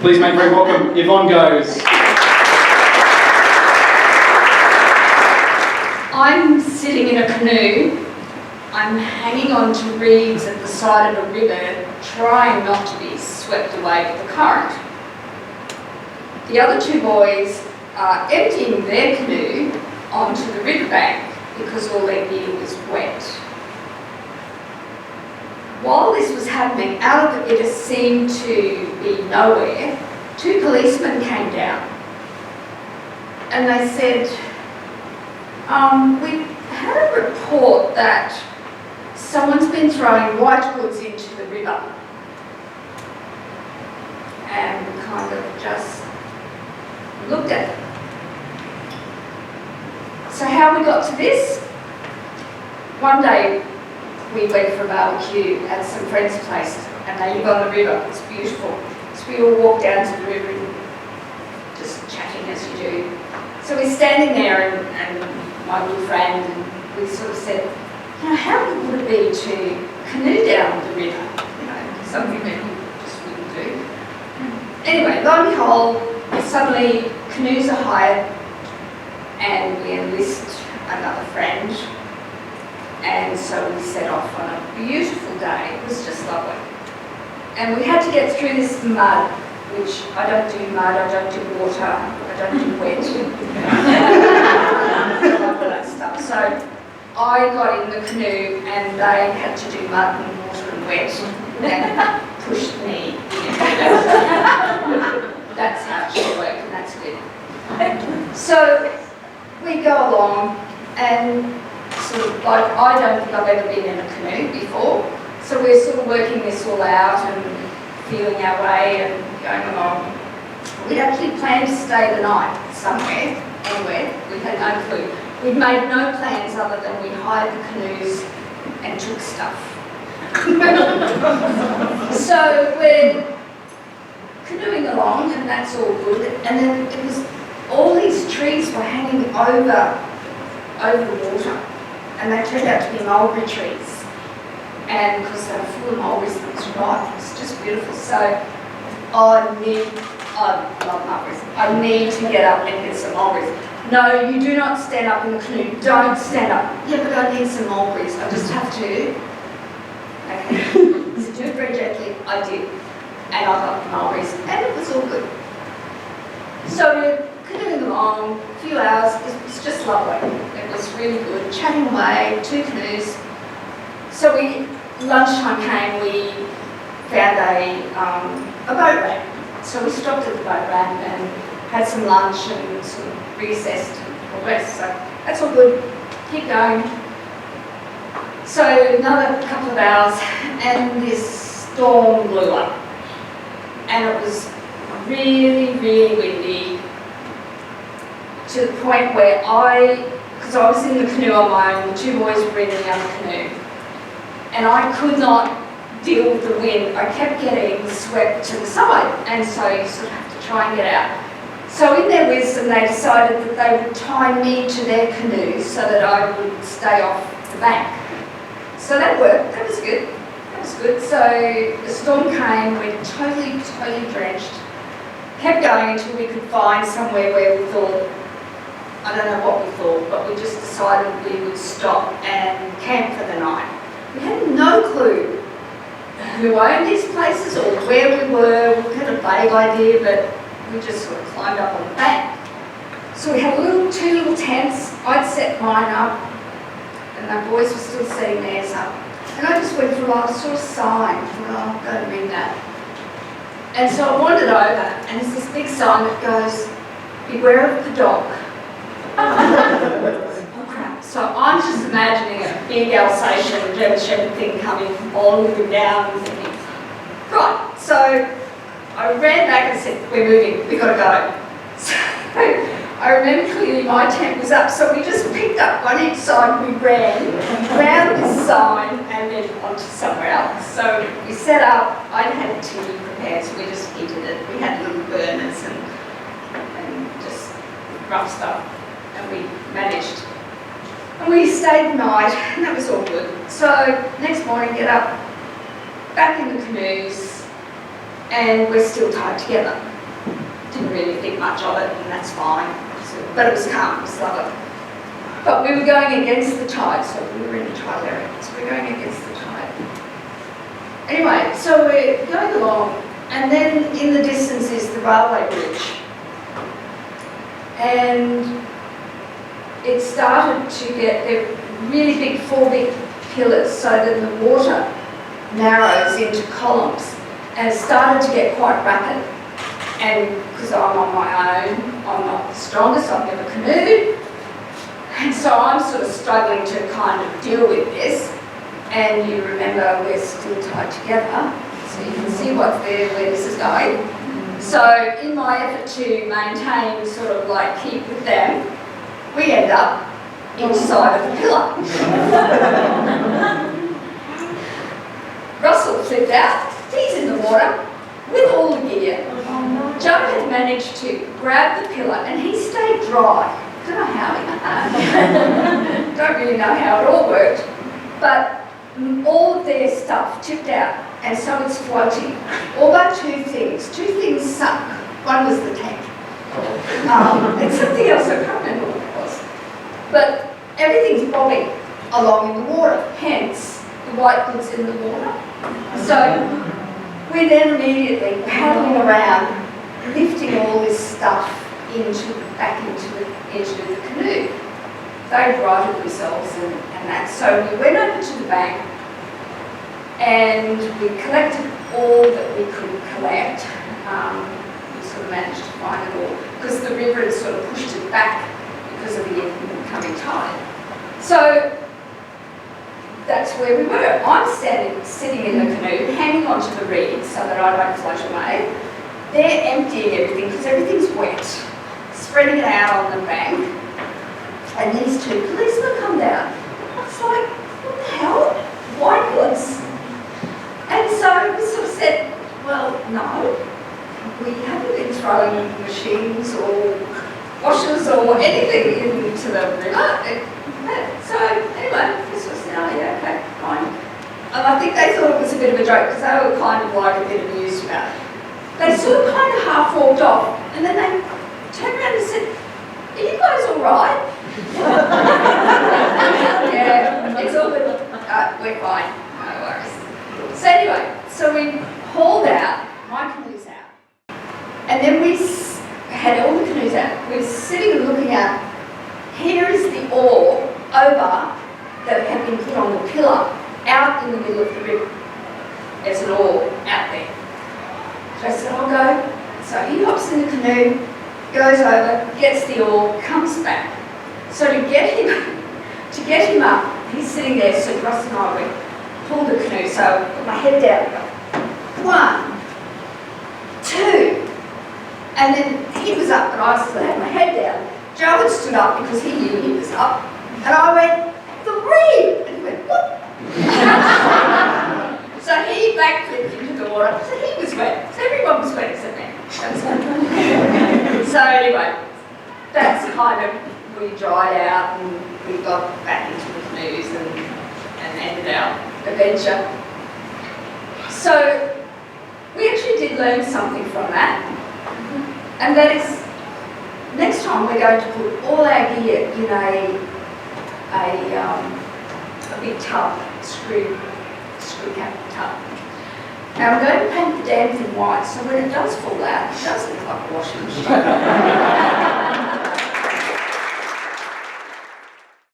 Please make very welcome Yvonne Goes. I'm sitting in a canoe. I'm hanging on to reeds at the side of a river, trying not to be swept away with the current. The other two boys are emptying their canoe onto the riverbank because all their gear was wet. While this was happening, out of it seemed to be nowhere, two policemen came down and they said, we had a report that someone's been throwing white goods into the river. And we kind of just looked at it. So how we got to this? One day we went for a barbecue at some friends' place and they live on the river. It's beautiful. So we all walked down to the river and just chatting as you do. So we're standing there and my good friend, and we sort of said, how good would it be to canoe down the river? Something that you just wouldn't do. Anyway, lo and behold, suddenly canoes are hired and we enlist another friend. And so we set off on a beautiful day. It was just lovely. And we had to get through this mud, which I don't do mud, I don't do water, I don't do wet. That stuff. So I got in the canoe and they had to do mud and water and wet and pushed me in. That's how it should work, and that's good. So we go along and sort of like, I don't think I've ever been in a canoe before. So we're sort of working this all out and feeling our way and going along. We'd actually planned to stay the night somewhere, anywhere. We had no clue. We'd made no plans other than we hired the canoes and took stuff. So we're canoeing along and that's all good. And then it was, all these trees were hanging over the water. And they turned out to be mulberry trees. And because they were full of mulberries, it was ripe. It was just beautiful. So I love mulberries. I need to get up and get some mulberries. No, you do not stand up in the canoe. Don't stand up. Yeah, but I need some mulberries. I just have to. Okay. So do it very gently. I did. And I got the mulberries. And it was all good. So we're canoeing along, a few hours. It was just lovely. It was really good. Chatting away, two canoes. So lunchtime came, we found a boat ramp. So we stopped at the boat ramp and had some lunch and sort of recessed and progressed. So that's all good. Keep going. So another couple of hours and this storm blew up. And it was really, really windy to the point where because I was in the canoe on my own, the two boys were in the other canoe. And I could not deal with the wind. I kept getting swept to the side, and so you sort of have to try and get out. So in their wisdom, they decided that they would tie me to their canoe so that I would stay off the bank. So that worked. That was good. That was good. So the storm came. We were totally drenched. Kept going until we could find somewhere where we thought, I don't know what we thought, but we just decided we would stop and camp for the night. We had no clue who owned these places or where we were. We had a vague idea, but we just sort of climbed up on the bank. So we had two little tents. I'd set mine up, and the boys were still setting theirs up. And I just went through, I saw a sign. I thought, I'll go and read that. And so I wandered over, and there's this big sign that goes, "Beware of the dog." Oh crap. So I'm just imagining a big Alsatian German Shepherd thing coming all looking down and thinking, right. So I ran back and said, "We're moving, we've got to go." So I remember clearly my tent was up, so we just picked up one each side, we ran around this sign and then onto somewhere else. So we set up, I'd had tea prepared, so we just heated it. We had little burners and just rough stuff, and we managed. And we stayed the night, and that was all good. So next morning, get up, back in the canoes, and we're still tied together. didn't really think much of it, and that's fine. But it was calm, it was lovely. But we were going against the tide, so we were in the tidal area, so we were going against the tide. Anyway, so we're going along, and then in the distance is the railway bridge. And it started to get, they're really big, 4 big pillars, so that the water narrows into columns, and it started to get quite rapid. And because I'm on my own, I'm not the strongest, I've never canoed, and so I'm sort of struggling to kind of deal with this. And you remember we're still tied together, so you can see what's there, where this is going. So in my effort to maintain, sort of like keep with them, we end up inside of the pillar. Russell flipped out, he's in the water with all the gear. Joe had managed to grab the pillar and he stayed dry. Don't know how, don't really know how it all worked, but all of their stuff tipped out, and so it's floating. All but 2 things. 2 things sunk. One was the tank. And something else, I can't remember what it was. But everything's bobbing along in the water, hence the white goods in the water. So we then immediately paddling around, lifting all this stuff back into the canoe. They righted themselves and that. So we went over to the bank and we collected all that we could collect. We sort of managed to find it all because the river had sort of pushed it back because of the incoming tide. So that's where we were. I'm sitting in the canoe, hanging onto the reeds so that I don't float away. They're emptying everything because everything's wet, spreading it out on the bank. And these 2 policemen come down. I was like, what the hell? White goods? And so we sort of said, well, no, we haven't been throwing machines or washers or anything into the river. So anyway, we sort of said, oh yeah, okay, fine. And I think they thought it was a bit of a joke because they were kind of like a bit amused about it. They sort of kind of half walked off and then they turned around and said, are you guys all right? Yeah, it's all good. We're fine, no worries. So anyway, so we hauled out, my canoe's out. And then we had all the canoes out. We were sitting and looking at, here is the oar over that had been put on the pillar out in the middle of the river. There's an oar out there. So I said, I'll go. So he hops in the canoe, goes over, gets the oar, comes back. So to get him up, he's sitting there, so Ross and I went, pull the canoe, so I put my head down, go, 1, 2, and then he was up, and I still had my head down. Joe had stood up because he knew he was up, and I went, 3, and he went, what? So he backflipped into the water, so he was wet, so everyone was wet except me. So anyway, that's kind of, we dried out and we got back into the canoes and ended our adventure. So we actually did learn something from that, and that is next time we're going to put all our gear in a big tub, screw cap tub. Now I'm going to paint the damn thing white so when it does fall out, it does look like a